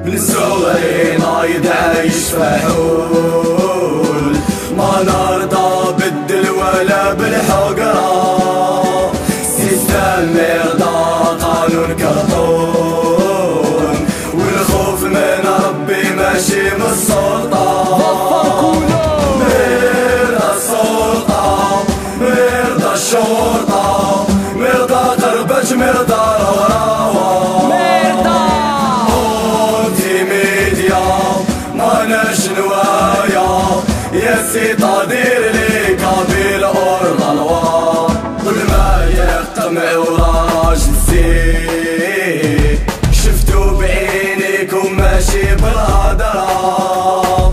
الصغير نايد عايش فحول، ما نرضى بالدل ولا بالحقرة. سيستم يرضى قانون كرتون، والخوف من ربي ماشي من السلطة. مرضى السلطة، مرضى الشرطة، مرضى قربج، مرضى روراوة، يا سيطة دير لي قابل أرض الوار. كل ما يقطمع وراج الزين، شفتو بعينيكم ماشي بالهدرة.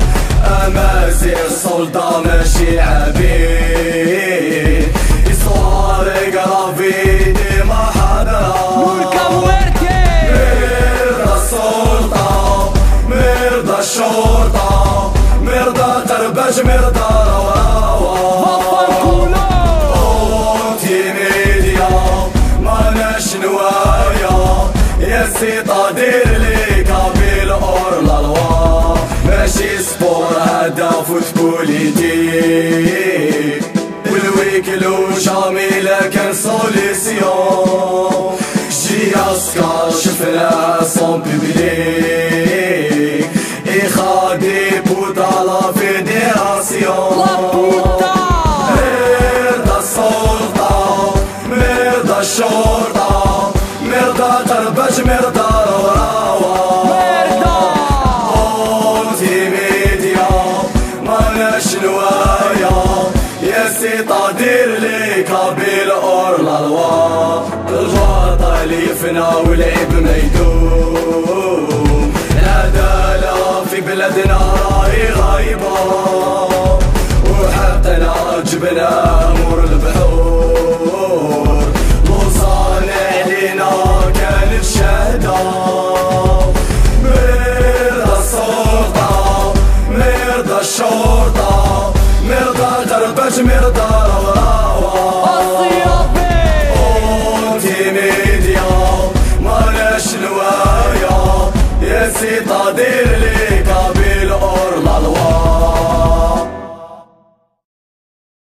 أمازيغ السلطة ماشي عبيد، إصرار قرافي ديما حاضرة. مرضى السلطة، مرضى الشرطة، مرضى قربج، مرضى رواوة. أنتي ميديا ماناش نوايا، يا سيطة دير لي قابل أورلا الوا. ماشي سبور هدا فوت بوليتيك، والويكلو جاميلة كان سوليسيون. جي أسكار شفنا صون بيبليك، إخادي بودا لا فيدراسيون. مرضى السلطة، مرضى الشرطة، مرضى قربج، مرضى روراوة. أنتي ميديا ماناش نوايا، يا سيطة دير لي قابل أورلا الوا. البطل يفنى والعيب ما يدوم، العدالة في بلادنا راهي غايبة، وحقنا جبنا